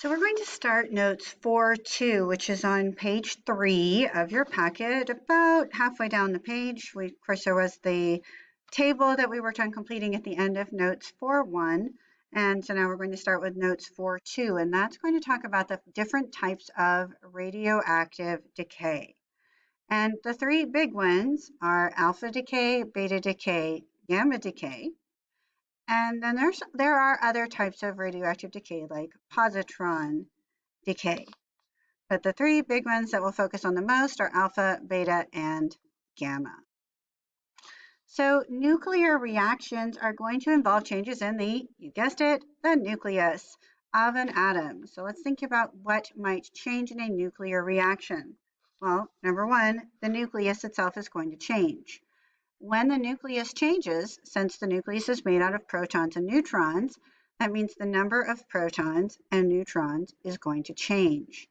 So we're going to start notes 4.2, which is on page 3 of your packet, about halfway down the page. Of course, there was the table that we worked on completing at the end of notes 4.1. And so now we're going to start with notes 4.2, and that's going to talk about the different types of radioactive decay. And the three big ones are alpha decay, beta decay, gamma decay. And then there are other types of radioactive decay like positron decay. But the three big ones that we'll focus on the most are alpha, beta, and gamma. So nuclear reactions are going to involve changes in you guessed it, the nucleus of an atom. So let's think about what might change in a nuclear reaction. Well, number one, the nucleus itself is going to change. When the nucleus changes, since the nucleus is made out of protons and neutrons, that means the number of protons and neutrons is going to change.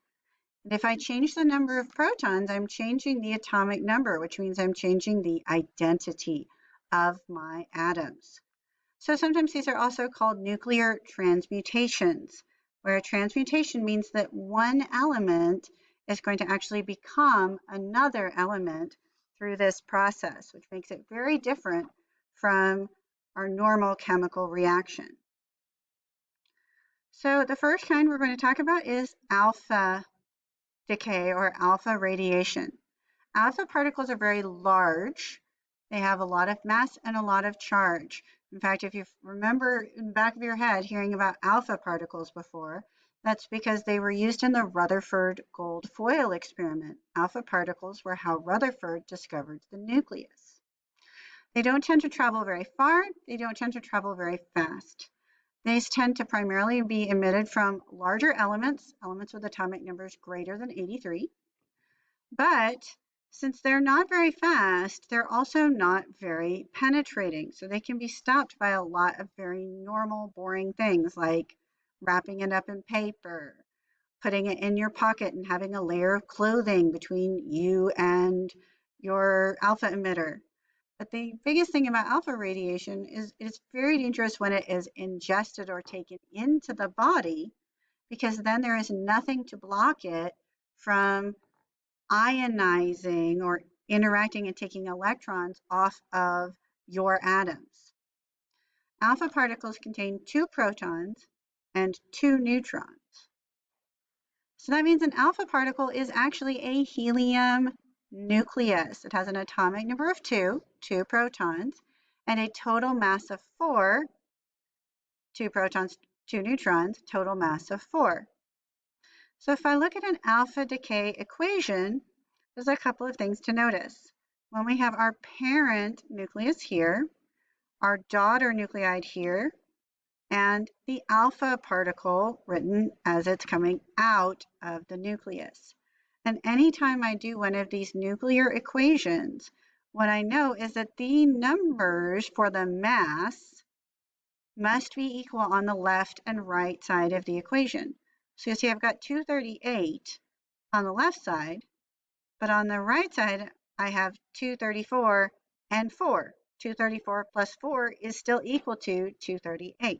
And if I change the number of protons, I'm changing the atomic number, which means I'm changing the identity of my atoms. So sometimes these are also called nuclear transmutations, where a transmutation means that one element is going to actually become another element through this process, which makes it very different from our normal chemical reaction. So the first kind we're going to talk about is alpha decay or alpha radiation. Alpha particles are very large. They have a lot of mass and a lot of charge. In fact, if you remember in the back of your head hearing about alpha particles before, that's because they were used in the Rutherford gold foil experiment. Alpha particles were how Rutherford discovered the nucleus. They don't tend to travel very far. They don't tend to travel very fast. These tend to primarily be emitted from larger elements with atomic numbers greater than 83. But since they're not very fast, they're also not very penetrating. So they can be stopped by a lot of very normal, boring things like wrapping it up in paper, putting it in your pocket and having a layer of clothing between you and your alpha emitter. But the biggest thing about alpha radiation is it's very dangerous when it is ingested or taken into the body, because then there is nothing to block it from ionizing or interacting and taking electrons off of your atoms. Alpha particles contain 2 protons and 2 neutrons. So that means an alpha particle is actually a helium nucleus. It has an atomic number of 2 protons, and a total mass of 4, 2 protons, 2 neutrons, total mass of 4. So if I look at an alpha decay equation, there's a couple of things to notice. When we have our parent nucleus here, our daughter nuclide here, and the alpha particle written as it's coming out of the nucleus. And anytime I do one of these nuclear equations, what I know is that the numbers for the mass must be equal on the left and right side of the equation. So you see I've got 238 on the left side, but on the right side I have 234 and 4. 234 plus 4 is still equal to 238.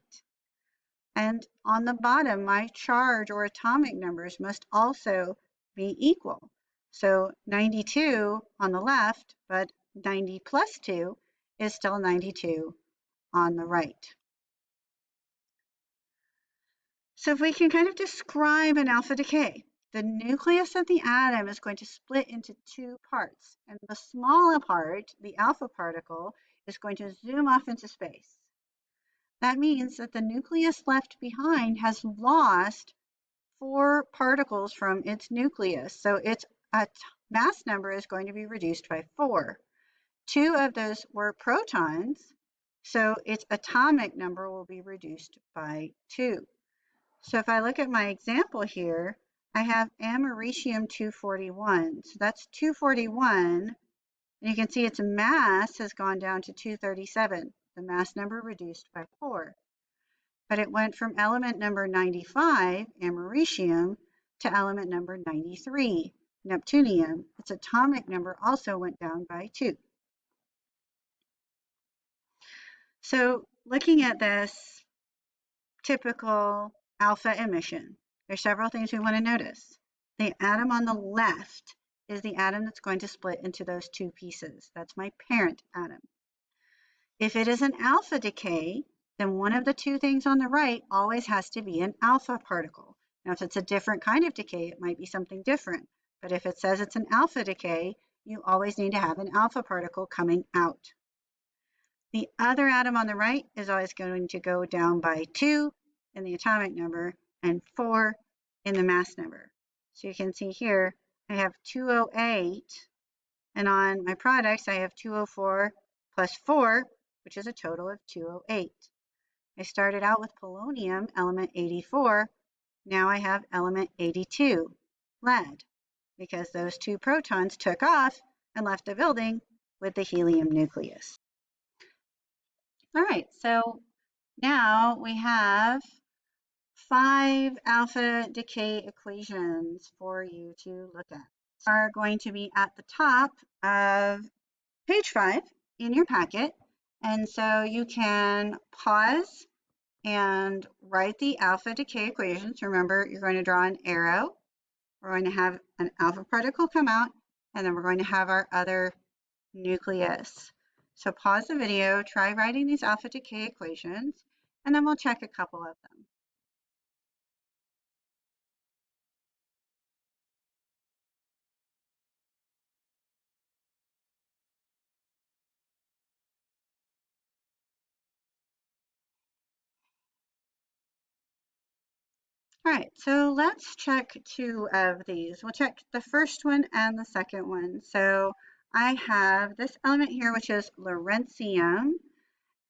And on the bottom, my charge or atomic numbers must also be equal. So 92 on the left, but 90 plus 2 is still 92 on the right. So if we can kind of describe an alpha decay, the nucleus of the atom is going to split into 2 parts. And the smaller part, the alpha particle, is going to zoom off into space. That means that the nucleus left behind has lost 4 particles from its nucleus. So its mass number is going to be reduced by 4. 2 of those were protons, so its atomic number will be reduced by 2. So if I look at my example here, I have americium 241. So that's 241. And you can see its mass has gone down to 237. The mass number reduced by 4. But it went from element number 95, americium, to element number 93, neptunium. Its atomic number also went down by 2. So looking at this typical alpha emission, there's several things we want to notice. The atom on the left is the atom that's going to split into those two pieces. That's my parent atom. If it is an alpha decay, then one of the two things on the right always has to be an alpha particle. Now, if it's a different kind of decay, it might be something different. But if it says it's an alpha decay, you always need to have an alpha particle coming out. The other atom on the right is always going to go down by 2 in the atomic number and 4 in the mass number. So you can see here, I have 208, and on my products, I have 204 plus 4, which is a total of 208. I started out with polonium, element 84. Now I have element 82, lead, because those two protons took off and left the building with the helium nucleus. All right, so now we have 5 alpha decay equations for you to look at. Are going to be at the top of page 5 in your packet, and so you can pause and write the alpha decay equations. Remember, you're going to draw an arrow. We're going to have an alpha particle come out, and then we're going to have our other nucleus. So pause the video, try writing these alpha decay equations, and then we'll check a couple of them. All right, so let's check 2 of these. We'll check the first one and the second one. So I have this element here, which is lawrencium,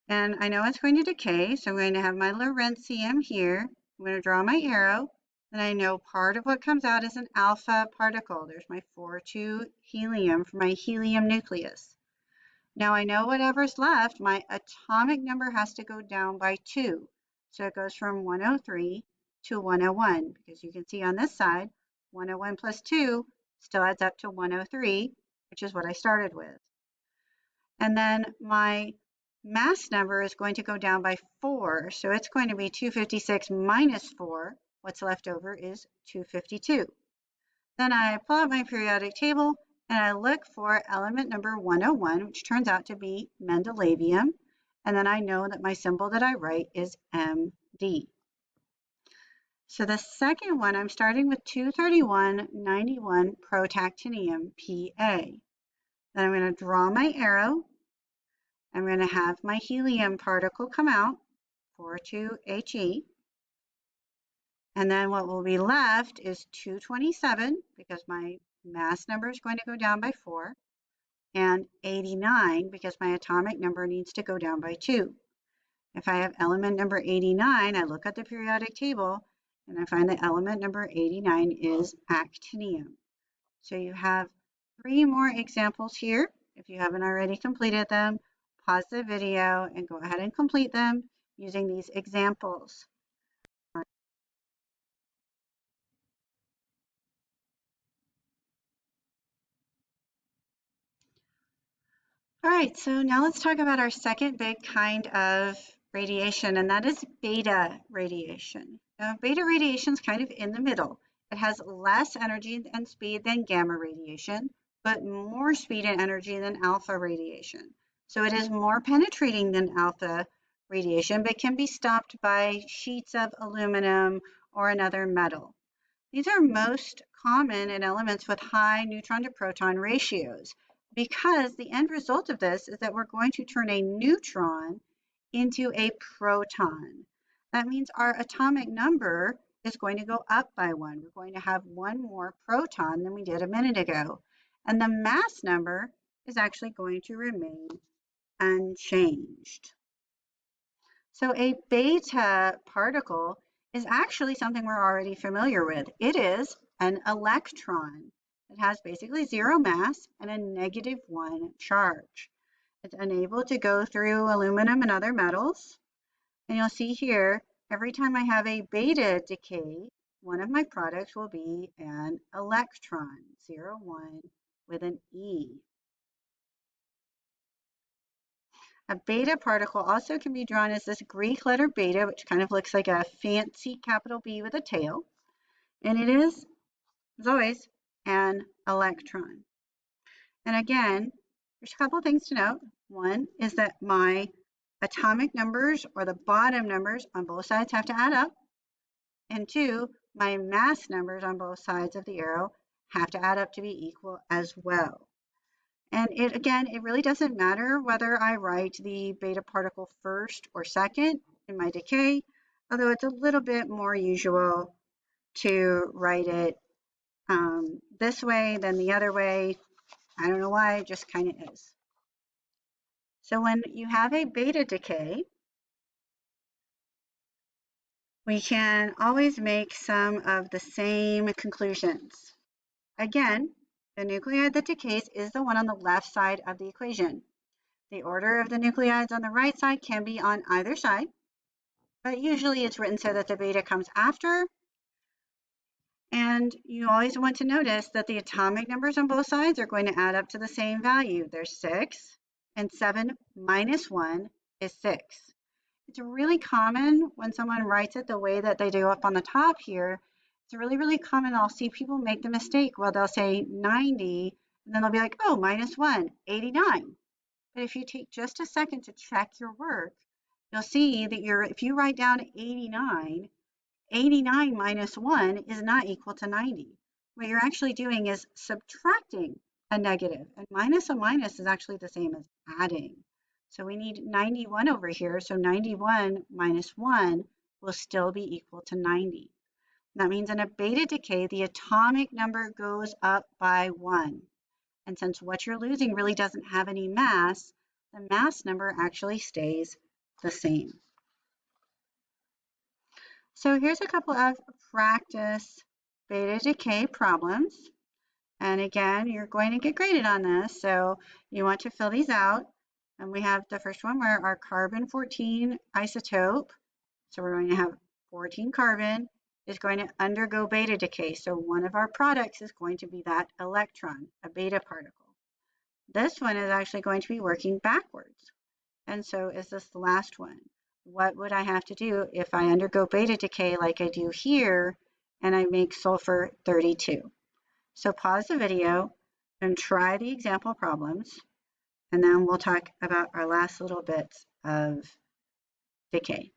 and I know it's going to decay, so I'm going to have my lawrencium here. I'm going to draw my arrow, and I know part of what comes out is an alpha particle. There's my 4,2 helium for my helium nucleus. Now I know whatever's left, my atomic number has to go down by 2. So it goes from 103 to 101, because you can see on this side, 101 plus 2 still adds up to 103, which is what I started with. And then my mass number is going to go down by 4, so it's going to be 256 minus 4. What's left over is 252. Then I pull out my periodic table and I look for element number 101, which turns out to be mendelevium. And then I know that my symbol that I write is MD. So the second one, I'm starting with 23191 protactinium, PA. Then I'm going to draw my arrow. I'm going to have my helium particle come out, 42He. And then what will be left is 227, because my mass number is going to go down by 4, and 89, because my atomic number needs to go down by 2. If I have element number 89, I look at the periodic table, and I find that element number 89 is actinium. So you have 3 more examples here. If you haven't already completed them, pause the video and go ahead and complete them using these examples. All right, so now let's talk about our second big kind of radiation, and that is beta radiation. Now, beta radiation is kind of in the middle. It has less energy and speed than gamma radiation, but more speed and energy than alpha radiation. So it is more penetrating than alpha radiation, but can be stopped by sheets of aluminum or another metal. These are most common in elements with high neutron to proton ratios, because the end result of this is that we're going to turn a neutron into a proton. That means our atomic number is going to go up by 1. We're going to have 1 more proton than we did a minute ago. And the mass number is actually going to remain unchanged. So a beta particle is actually something we're already familiar with. It is an electron. It has basically 0 mass and a -1 charge. It's unable to go through aluminum and other metals. And you'll see here, every time I have a beta decay, one of my products will be an electron, 0, 1 with an E. A beta particle also can be drawn as this Greek letter beta, which kind of looks like a fancy capital B with a tail. And it is, as always, an electron. And again, there's a couple of things to note. One is that my atomic numbers, or the bottom numbers on both sides, have to add up. And two, my mass numbers on both sides of the arrow have to add up to be equal as well. And it really doesn't matter whether I write the beta particle first or second in my decay, although it's a little bit more usual to write it this way than the other way. I don't know why, it just kind of is. So when you have a beta decay, we can always make some of the same conclusions. Again, the nucleide that decays is the one on the left side of the equation. The order of the nucleides on the right side can be on either side, but usually it's written so that the beta comes after. And you always want to notice that the atomic numbers on both sides are going to add up to the same value. There's 6, and 7 minus 1 is 6. It's really common when someone writes it the way that they do up on the top here. It's really, really common. I'll see people make the mistake. Well, they'll say 90, and then they'll be like, oh, minus 1, 89. But if you take just a second to check your work, you'll see that if you write down 89, 89 minus 1 is not equal to 90. What you're actually doing is subtracting a negative, and minus a minus is actually the same as adding. So we need 91 over here, so 91 minus 1 will still be equal to 90. That means in a beta decay, the atomic number goes up by 1. And since what you're losing really doesn't have any mass, the mass number actually stays the same. So here's a couple of practice beta decay problems. And again, you're going to get graded on this, so you want to fill these out. And we have the first one where our carbon-14 isotope, so we're going to have 14 carbon, is going to undergo beta decay. So one of our products is going to be that electron, a beta particle. This one is actually going to be working backwards. And so is this the last one. What would I have to do if I undergo beta decay like I do here and I make sulfur 32? So pause the video and try the example problems, and then we'll talk about our last little bits of decay.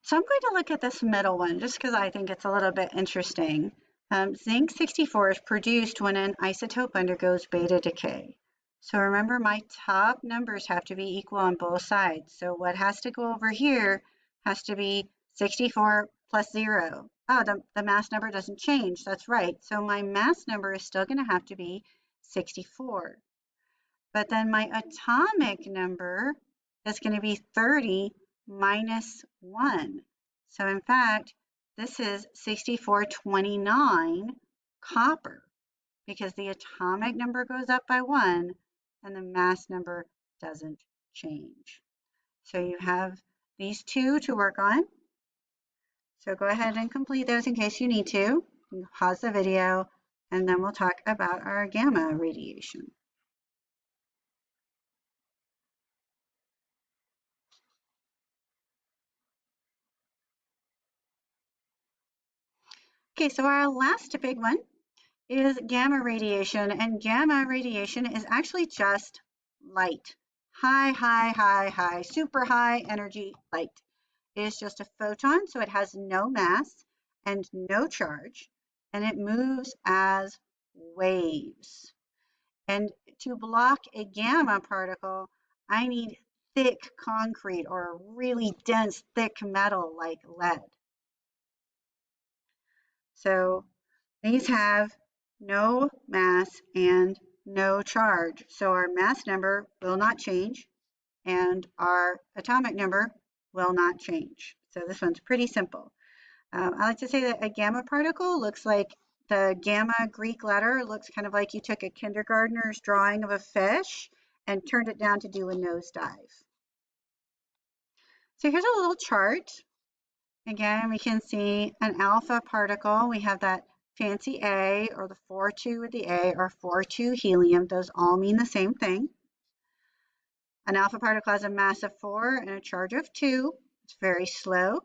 So I'm going to look at this middle one just because I think it's a little bit interesting. Zinc 64 is produced when an isotope undergoes beta decay. So remember, my top numbers have to be equal on both sides. So what has to go over here has to be 64 plus 0. Oh, the mass number doesn't change. That's right. So my mass number is still going to have to be 64. But then my atomic number is going to be 30 minus 1. So in fact, this is 6429 copper, because the atomic number goes up by 1 and the mass number doesn't change. So you have these two to work on. So go ahead and complete those in case you need to. You can pause the video, and then we'll talk about our gamma radiation. Okay, so our last big one is gamma radiation, and gamma radiation is actually just light. High, super high energy light. It is just a photon, so it has no mass and no charge, and it moves as waves. And to block a gamma particle, I need thick concrete or a really dense, thick metal like lead. So these have no mass and no charge. So our mass number will not change and our atomic number will not change. So this one's pretty simple. I like to say that a gamma particle looks like the gamma Greek letter. It looks kind of like you took a kindergartner's drawing of a fish and turned it down to do a nosedive. So here's a little chart. Again, we can see an alpha particle. We have that fancy A, or the 4-2 with the A, or 4-2 helium. Those all mean the same thing. An alpha particle has a mass of 4 and a charge of 2. It's very slow,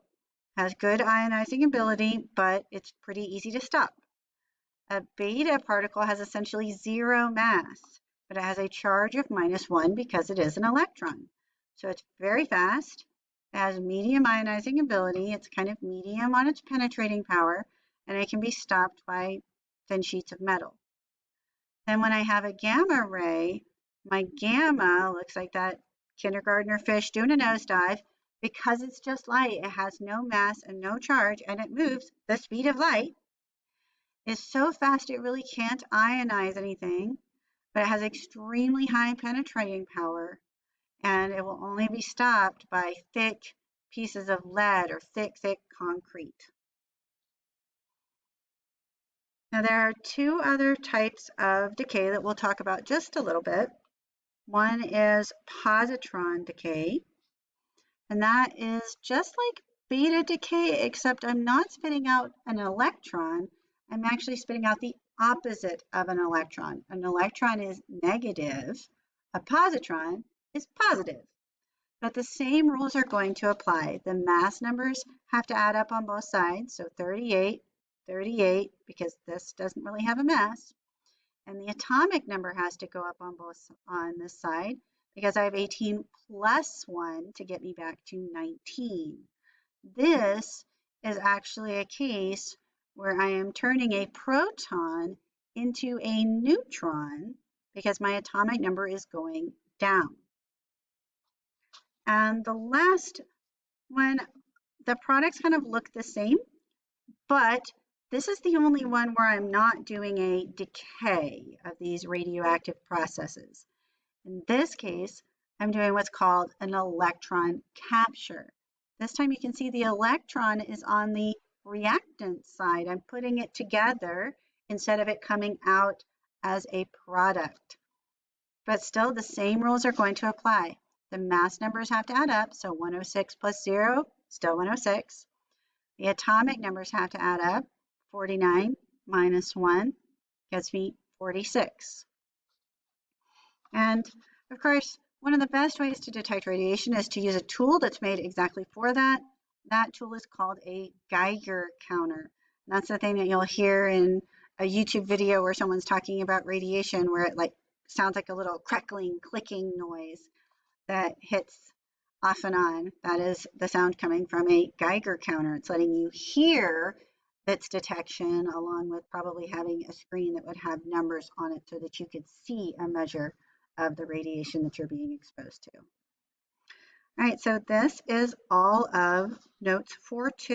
has good ionizing ability, but it's pretty easy to stop. A beta particle has essentially 0 mass, but it has a charge of -1 because it is an electron. So it's very fast. It has medium ionizing ability. It's kind of medium on its penetrating power, and it can be stopped by thin sheets of metal. Then when I have a gamma ray, my gamma looks like that kindergartner fish doing a nosedive. Because it's just light, it has no mass and no charge, and it moves the speed of light. It's so fast it really can't ionize anything, but it has extremely high penetrating power, and it will only be stopped by thick pieces of lead or thick concrete. Now there are two other types of decay that we'll talk about just a little bit. One is positron decay, and that is just like beta decay, except I'm not spitting out an electron. I'm actually spitting out the opposite of an electron. An electron is negative. A positron is positive. But the same rules are going to apply. The mass numbers have to add up on both sides. So 38, 38, because this doesn't really have a mass. And the atomic number has to go up on this side because I have 18 plus 1 to get me back to 19. This is actually a case where I am turning a proton into a neutron because my atomic number is going down. And the last one, the products kind of look the same, but this is the only one where I'm not doing a decay of these radioactive processes. In this case, I'm doing what's called an electron capture. This time you can see the electron is on the reactant side. I'm putting it together instead of it coming out as a product. But still, the same rules are going to apply. The mass numbers have to add up, so 106 plus 0, still 106. The atomic numbers have to add up. 49 minus 1 gets me 46. And of course, one of the best ways to detect radiation is to use a tool that's made exactly for that. That tool is called a Geiger counter. And that's the thing that you'll hear in a YouTube video where someone's talking about radiation, where it sounds like a little crackling, clicking noise that hits off and on. That is the sound coming from a Geiger counter. It's letting you hear its detection, along with probably having a screen that would have numbers on it so that you could see a measure of the radiation that you're being exposed to. All right, so this is all of notes 4.2.